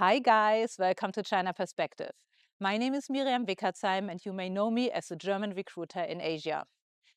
Hi guys, welcome to China Perspective. My name is 𝗪𝗵𝘁 and you may know me as a German recruiter in Asia.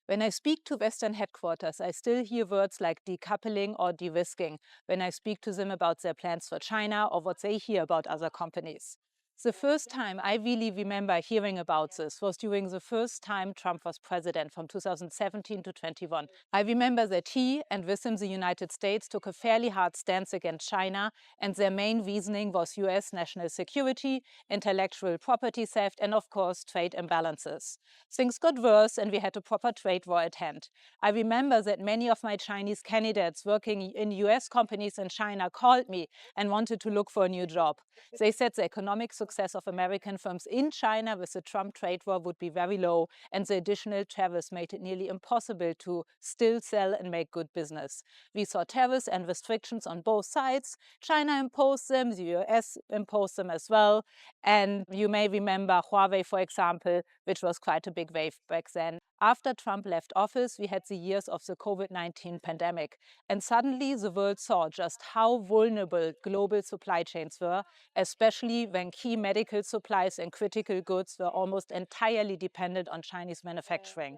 When I speak to Western headquarters, I still hear words like decoupling or de-risking when I speak to them about their plans for China or what they hear about other companies. The first time I really remember hearing about this was during the first time Trump was president from 2017 to 21. I remember that he, and with him the United States, took a fairly hard stance against China, and their main reasoning was US national security, intellectual property theft, and of course trade imbalances. Things got worse and we had a proper trade war at hand. I remember that many of my Chinese candidates working in US companies in China called me and wanted to look for a new job. They said the economic success of American firms in China with the Trump trade war would be very low, and the additional tariffs made it nearly impossible to still sell and make good business. We saw tariffs and restrictions on both sides. China imposed them, the US imposed them as well. And you may remember Huawei, for example, which was quite a big wave back then. After Trump left office, we had the years of the COVID-19 pandemic. And suddenly the world saw just how vulnerable global supply chains were, especially when key medical supplies and critical goods were almost entirely dependent on Chinese manufacturing.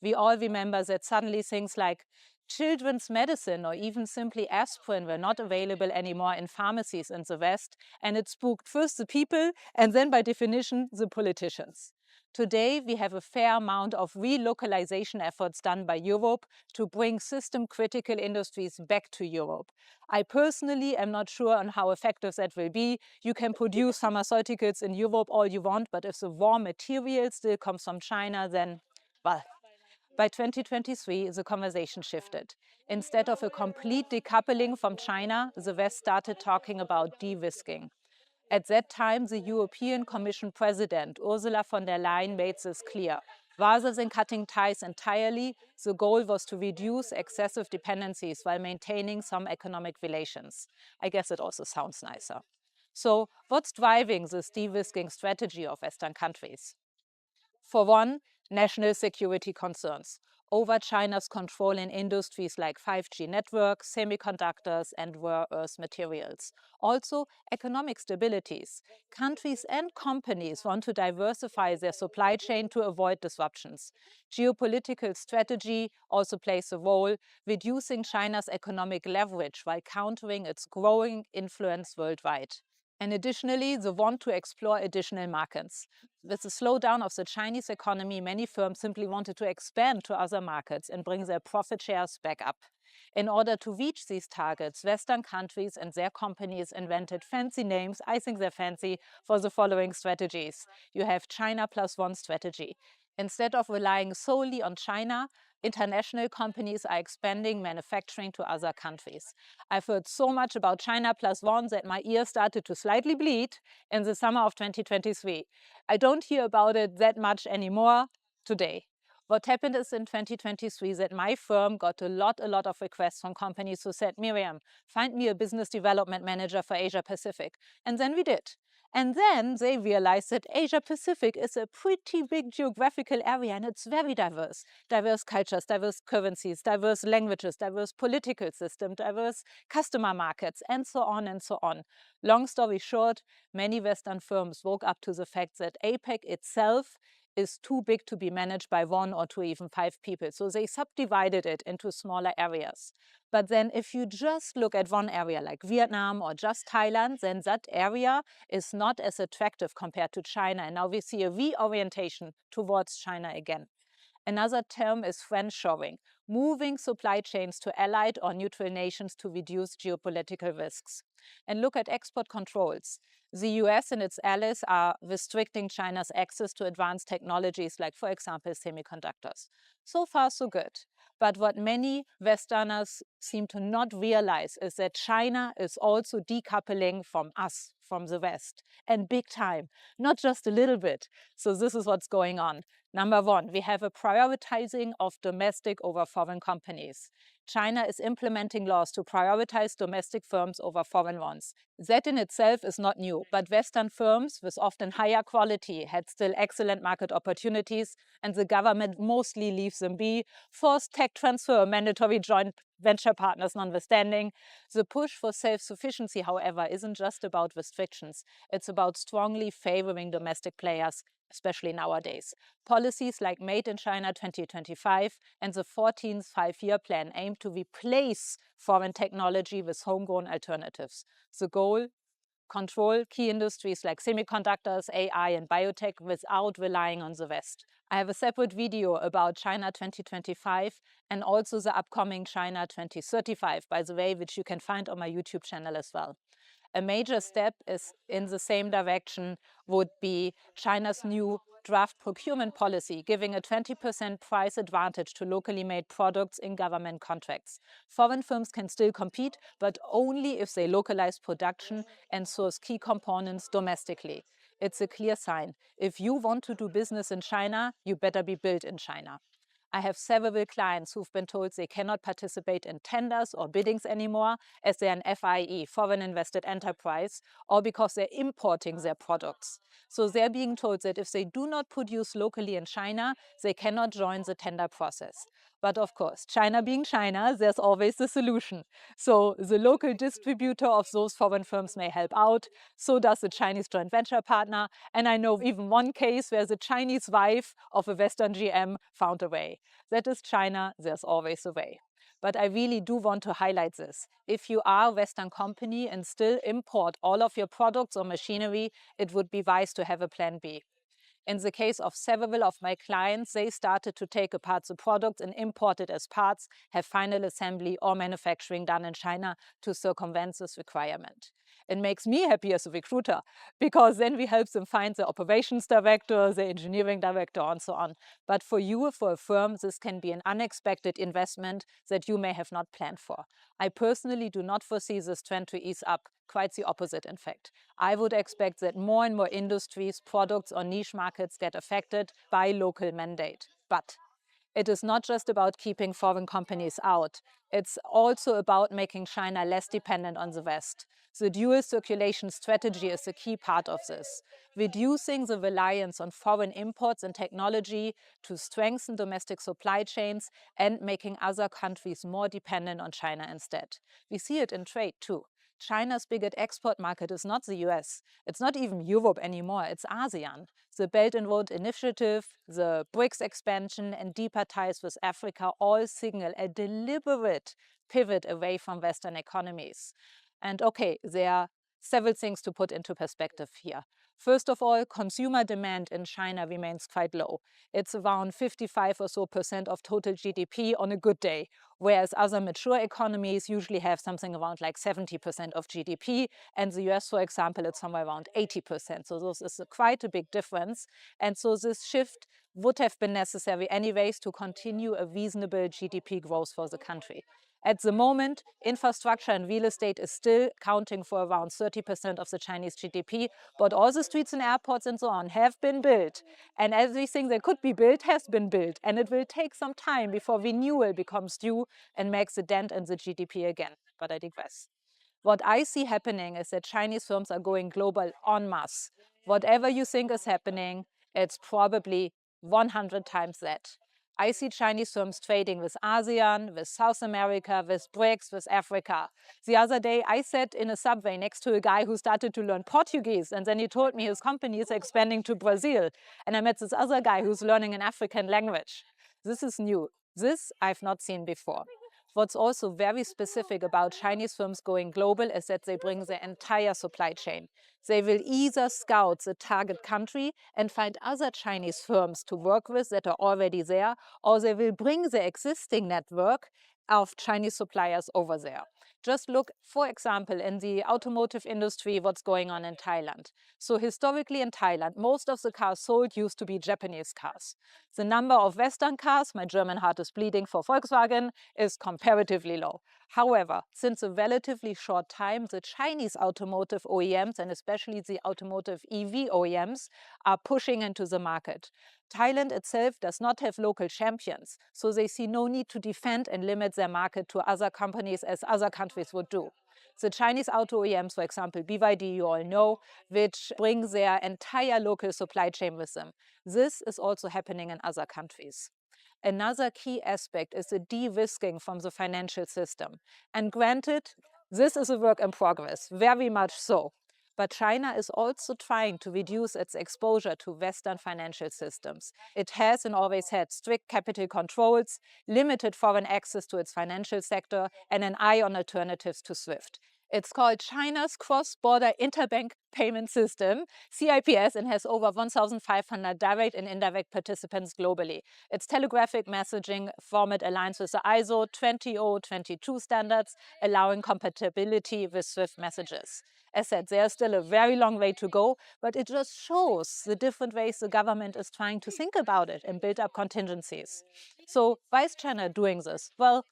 We all remember that suddenly things like children's medicine or even simply aspirin were not available anymore in pharmacies in the West, and it spooked first the people and then by definition the politicians. Today, we have a fair amount of relocalization efforts done by Europe to bring system-critical industries back to Europe. I personally am not sure on how effective that will be. You can produce pharmaceuticals in Europe all you want, but if the raw material still comes from China, then, well, by 2023, the conversation shifted. Instead of a complete decoupling from China, the West started talking about de-risking. At that time, the European Commission President, Ursula von der Leyen, made this clear. Rather than cutting ties entirely, the goal was to reduce excessive dependencies while maintaining some economic relations. I guess it also sounds nicer. So, what's driving this de-risking strategy of Western countries? For one, national security concerns over China's control in industries like 5G networks, semiconductors, and rare earth materials. Also, economic stabilities. Countries and companies want to diversify their supply chain to avoid disruptions. Geopolitical strategy also plays a role, reducing China's economic leverage while countering its growing influence worldwide. And additionally, the want to explore additional markets. With the slowdown of the Chinese economy, many firms simply wanted to expand to other markets and bring their profit shares back up. In order to reach these targets, Western countries and their companies invented fancy names, I think they're fancy, for the following strategies. You have China plus one strategy. Instead of relying solely on China, international companies are expanding manufacturing to other countries. I've heard so much about China plus one that my ears started to slightly bleed in the summer of 2023. I don't hear about it that much anymore today. What happened is in 2023 that my firm got a lot of requests from companies who said, Miriam, find me a business development manager for Asia Pacific. And then we did. And then they realized that Asia Pacific is a pretty big geographical area and it's very diverse. Diverse cultures, diverse currencies, diverse languages, diverse political system, diverse customer markets, and so on and so on. Long story short, many Western firms woke up to the fact that APEC itself is too big to be managed by 1 or 2, even 5 people. So they subdivided it into smaller areas. But then if you just look at one area like Vietnam or just Thailand, then that area is not as attractive compared to China. And now we see a reorientation towards China again. Another term is friendshoring, moving supply chains to allied or neutral nations to reduce geopolitical risks. And look at export controls. The US and its allies are restricting China's access to advanced technologies like, for example, semiconductors. So far, so good. But what many Westerners seem to not realize is that China is also decoupling from us, from the West, and big time, not just a little bit. So this is what's going on. Number one, we have a prioritizing of domestic over foreign companies. China is implementing laws to prioritize domestic firms over foreign ones. That in itself is not new, but Western firms with often higher quality had still excellent market opportunities, and the government mostly leaves them be. Forced tech transfer, mandatory joint venture partners notwithstanding. The push for self-sufficiency, however, isn't just about restrictions. It's about strongly favoring domestic players, especially nowadays. Policies like Made in China 2025 and the 14th five-year plan aim to replace foreign technology with homegrown alternatives. The goal? Control key industries like semiconductors, AI, and biotech without relying on the West. I have a separate video about China 2025 and also the upcoming China 2035, by the way, which you can find on my YouTube channel as well. A major step is in the same direction would be China's new draft procurement policy, giving a 20% price advantage to locally made products in government contracts. Foreign firms can still compete, but only if they localize production and source key components domestically. It's a clear sign. If you want to do business in China, you better be built in China. I have several clients who've been told they cannot participate in tenders or biddings anymore as they're an FIE, foreign invested enterprise, or because they're importing their products. So they're being told that if they do not produce locally in China, they cannot join the tender process. But of course, China being China, there's always a solution. So the local distributor of those foreign firms may help out. So does the Chinese joint venture partner. And I know even one case where the Chinese wife of a Western GM found a way. That is China, there's always a way. But I really do want to highlight this. If you are a Western company and still import all of your products or machinery, it would be wise to have a plan B. In the case of several of my clients, they started to take apart the products and import it as parts, have final assembly or manufacturing done in China to circumvent this requirement. It makes me happy as a recruiter because then we help them find the operations director, the engineering director, and so on. But for you, for a firm, this can be an unexpected investment that you may have not planned for. I personally do not foresee this trend to ease up. Quite the opposite, in fact. I would expect that more and more industries, products, or niche markets get affected by local mandate. But it is not just about keeping foreign companies out. It's also about making China less dependent on the West. The dual circulation strategy is a key part of this, reducing the reliance on foreign imports and technology to strengthen domestic supply chains and making other countries more dependent on China instead. We see it in trade too. China's biggest export market is not the US. It's not even Europe anymore, it's ASEAN. The Belt and Road Initiative, the BRICS expansion, and deeper ties with Africa all signal a deliberate pivot away from Western economies. And okay, there are several things to put into perspective here. First of all, consumer demand in China remains quite low. It's around 55% or so of total GDP on a good day, whereas other mature economies usually have something around like 70% of GDP, and the US, for example, it's somewhere around 80%. So this is quite a big difference. And so this shift would have been necessary anyways to continue a reasonable GDP growth for the country. At the moment, infrastructure and real estate is still counting for around 30% of the Chinese GDP, but all the streets and airports and so on have been built. And everything that could be built has been built. And it will take some time before renewal becomes due and makes a dent in the GDP again. But I digress. What I see happening is that Chinese firms are going global en masse. Whatever you think is happening, it's probably 100 times that. I see Chinese firms trading with ASEAN, with South America, with BRICS, with Africa. The other day, I sat in a subway next to a guy who started to learn Portuguese, and then he told me his company is expanding to Brazil. And I met this other guy who's learning an African language. This is new. This I've not seen before. What's also very specific about Chinese firms going global is that they bring their entire supply chain. They will either scout the target country and find other Chinese firms to work with that are already there, or they will bring their existing network of Chinese suppliers over there. Just look, for example, in the automotive industry, what's going on in Thailand. So historically in Thailand, most of the cars sold used to be Japanese cars. The number of Western cars, my German heart is bleeding for Volkswagen, is comparatively low. However, since a relatively short time, the Chinese automotive OEMs, and especially the automotive EV OEMs, are pushing into the market. Thailand itself does not have local champions, so they see no need to defend and limit their market to other companies as other countries would do. The Chinese auto OEMs, for example, BYD, you all know, which bring their entire local supply chain with them. This is also happening in other countries. Another key aspect is the de-risking from the financial system. And granted, this is a work in progress, very much so. But China is also trying to reduce its exposure to Western financial systems. It has and always had strict capital controls, limited foreign access to its financial sector, and an eye on alternatives to SWIFT. It's called China's Cross-Border Interbank Payment System, CIPS, and has over 1,500 direct and indirect participants globally. Its telegraphic messaging format aligns with the ISO 20022 standards, allowing compatibility with SWIFT messages. As said, there's still a very long way to go, but it just shows the different ways the government is trying to think about it and build up contingencies. So why is China doing this? Well,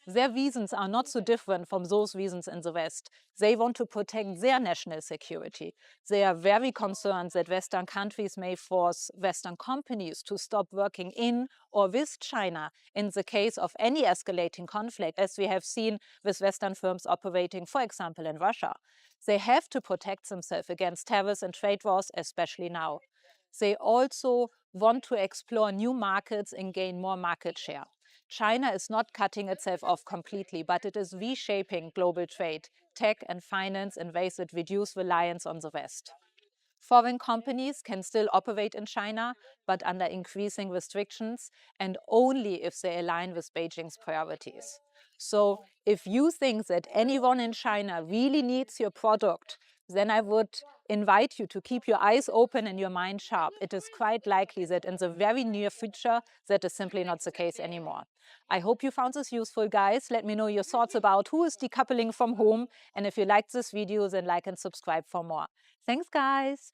their reasons are not so different from those reasons in the West. They want to protect their national security. They are very concerned that Western countries may force Western companies to stop working in or with China in the case of any escalating conflict, as we have seen with Western firms operating, for example, in Russia. They have to protect themselves against tariffs and trade wars, especially now. They also want to explore new markets and gain more market share. China is not cutting itself off completely, but it is reshaping global trade, tech and finance in ways that reduce reliance on the West. Foreign companies can still operate in China, but under increasing restrictions and only if they align with Beijing's priorities. So if you think that anyone in China really needs your product, then I would invite you to keep your eyes open and your mind sharp. It is quite likely that in the very near future, that is simply not the case anymore. I hope you found this useful, guys. Let me know your thoughts about who is decoupling from whom. And if you liked this video, then like and subscribe for more. Thanks, guys.